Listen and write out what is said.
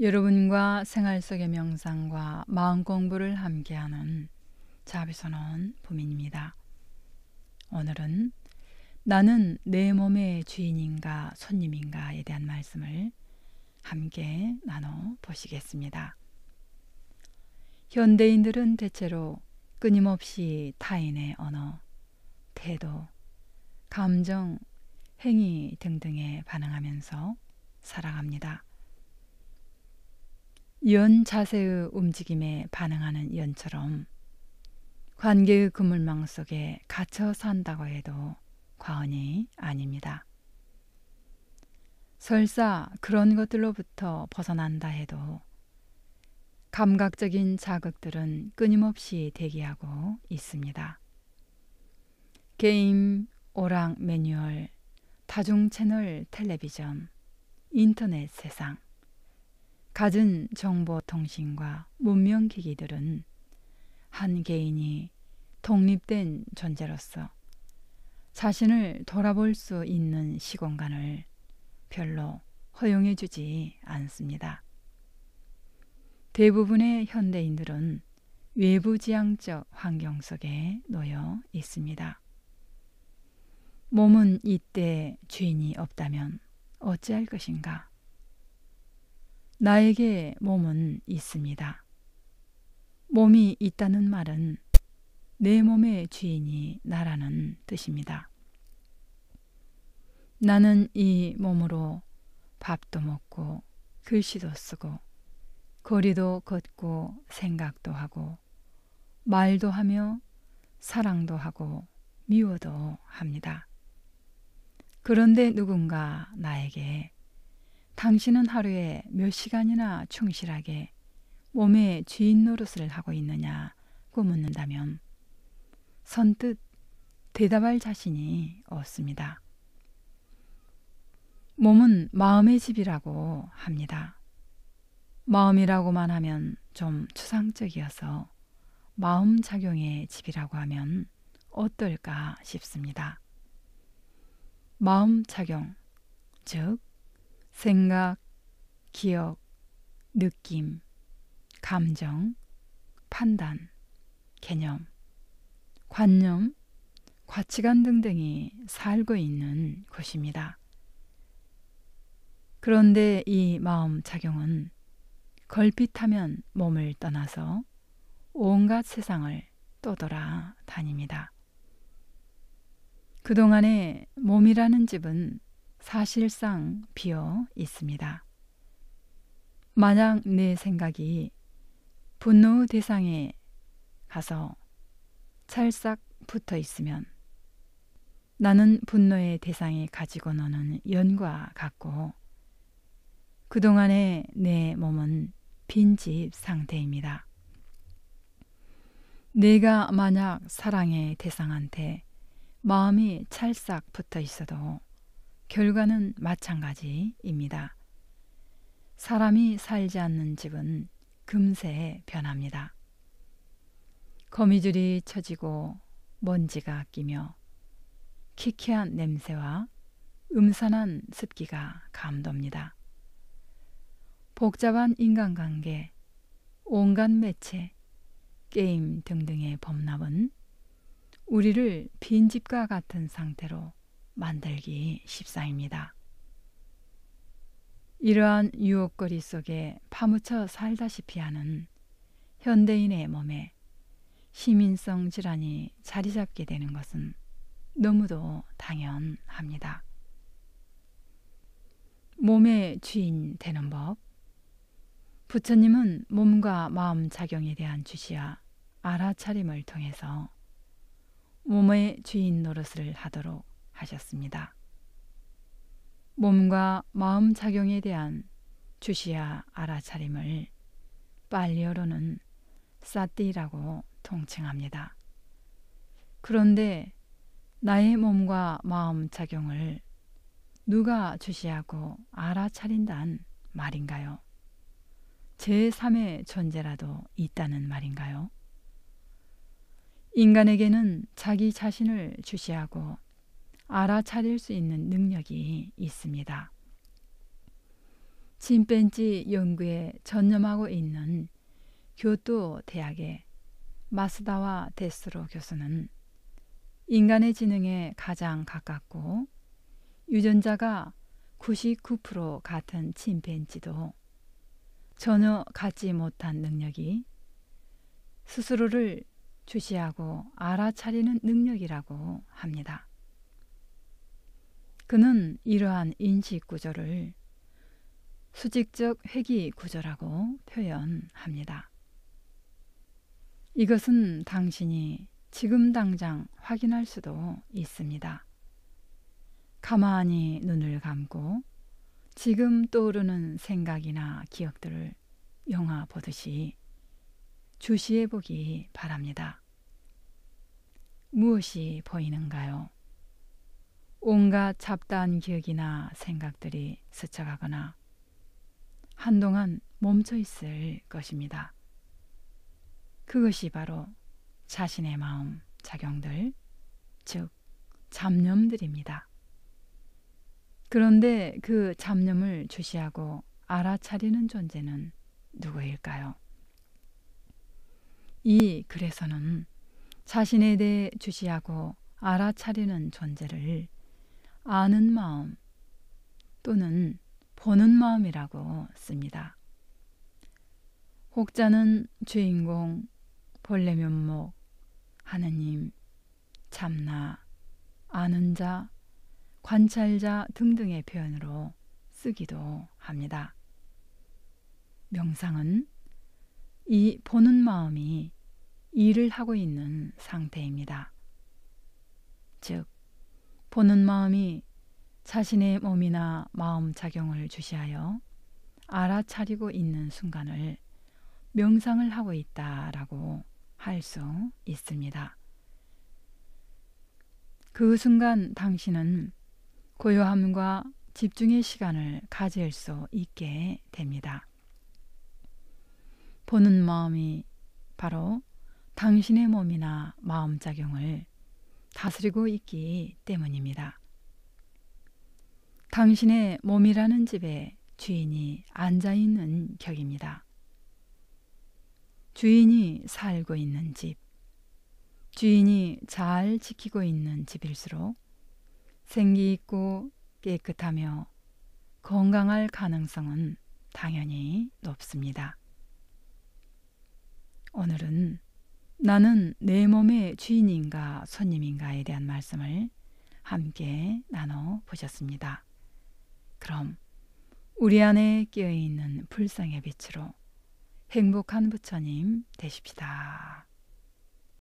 여러분과 생활 속의 명상과 마음 공부를 함께하는 자비선언 부민입니다. 오늘은 나는 내 몸의 주인인가 손님인가에 대한 말씀을 함께 나눠보시겠습니다. 현대인들은 대체로 끊임없이 타인의 언어, 태도, 감정, 행위 등등에 반응하면서 살아갑니다. 연 자세의 움직임에 반응하는 연처럼 관계의 그물망 속에 갇혀 산다고 해도 과언이 아닙니다. 설사 그런 것들로부터 벗어난다 해도 감각적인 자극들은 끊임없이 대기하고 있습니다. 게임, 오락 매뉴얼, 다중 채널 텔레비전, 인터넷 세상, 갖은 정보통신과 문명기기들은 한 개인이 독립된 존재로서 자신을 돌아볼 수 있는 시공간을 별로 허용해 주지 않습니다. 대부분의 현대인들은 외부지향적 환경 속에 놓여 있습니다. 몸은 이때 주인이 없다면 어찌할 것인가? 나에게 몸은 있습니다. 몸이 있다는 말은 내 몸의 주인이 나라는 뜻입니다. 나는 이 몸으로 밥도 먹고 글씨도 쓰고 거리도 걷고 생각도 하고 말도 하며 사랑도 하고 미워도 합니다. 그런데 누군가 나에게 당신은 하루에 몇 시간이나 충실하게 몸의 주인 노릇을 하고 있느냐고 묻는다면 선뜻 대답할 자신이 없습니다. 몸은 마음의 집이라고 합니다. 마음이라고만 하면 좀 추상적이어서 마음작용의 집이라고 하면 어떨까 싶습니다. 마음작용, 즉 생각, 기억, 느낌, 감정, 판단, 개념, 관념, 가치관 등등이 살고 있는 곳입니다. 그런데 이 마음 작용은 걸핏하면 몸을 떠나서 온갖 세상을 떠돌아 다닙니다. 그동안에 몸이라는 집은 사실상 비어 있습니다. 만약 내 생각이 분노의 대상에 가서 찰싹 붙어 있으면 나는 분노의 대상이 가지고 노는 연과 같고 그동안에 내 몸은 빈집 상태입니다. 내가 만약 사랑의 대상한테 마음이 찰싹 붙어 있어도 결과는 마찬가지입니다. 사람이 살지 않는 집은 금세 변합니다. 거미줄이 쳐지고 먼지가 끼며 키키한 냄새와 음산한 습기가 감돕니다. 복잡한 인간관계, 온갖 매체, 게임 등등의 범람은 우리를 빈집과 같은 상태로 만들기 십상입니다. 이러한 유혹거리 속에 파묻혀 살다시피 하는 현대인의 몸에 시민성 질환이 자리 잡게 되는 것은 너무도 당연합니다. 몸의 주인 되는 법. 부처님은 몸과 마음 작용에 대한 주시와 알아차림을 통해서 몸의 주인 노릇을 하도록 하셨습니다. 몸과 마음 작용에 대한 주시와 알아차림을 팔리어로는 사띠라고 통칭합니다. 그런데 나의 몸과 마음 작용을 누가 주시하고 알아차린단 말인가요? 제3의 존재라도 있다는 말인가요? 인간에게는 자기 자신을 주시하고 알아차릴 수 있는 능력이 있습니다. 침팬지 연구에 전념하고 있는 교토 대학의 마스다와 데스로 교수는 인간의 지능에 가장 가깝고 유전자가 99% 같은 침팬지도 전혀 갖지 못한 능력이 스스로를 주시하고 알아차리는 능력이라고 합니다. 그는 이러한 인식 구조를 수직적 회귀 구조라고 표현합니다. 이것은 당신이 지금 당장 확인할 수도 있습니다. 가만히 눈을 감고 지금 떠오르는 생각이나 기억들을 영화 보듯이 주시해 보기 바랍니다. 무엇이 보이는가요? 온갖 잡다한 기억이나 생각들이 스쳐가거나 한동안 멈춰 있을 것입니다. 그것이 바로 자신의 마음 작용들, 즉 잡념들입니다. 그런데 그 잡념을 주시하고 알아차리는 존재는 누구일까요? 이 글에서는 자신에 대해 주시하고 알아차리는 존재를 아는 마음 또는 보는 마음이라고 씁니다. 혹자는 주인공, 본래 면목, 하느님, 참나, 아는 자, 관찰자 등등의 표현으로 쓰기도 합니다. 명상은 이 보는 마음이 일을 하고 있는 상태입니다. 즉, 보는 마음이 자신의 몸이나 마음 작용을 주시하여 알아차리고 있는 순간을 명상을 하고 있다라고 할 수 있습니다. 그 순간 당신은 고요함과 집중의 시간을 가질 수 있게 됩니다. 보는 마음이 바로 당신의 몸이나 마음 작용을 다스리고 있기 때문입니다. 당신의 몸이라는 집에 주인이 앉아있는 격입니다. 주인이 살고 있는 집, 주인이 잘 지키고 있는 집일수록 생기 있고 깨끗하며 건강할 가능성은 당연히 높습니다. 오늘은 나는 내 몸의 주인인가 손님인가에 대한 말씀을 함께 나눠보셨습니다. 그럼 우리 안에 끼어있는 불성의 빛으로 행복한 부처님 되십시다.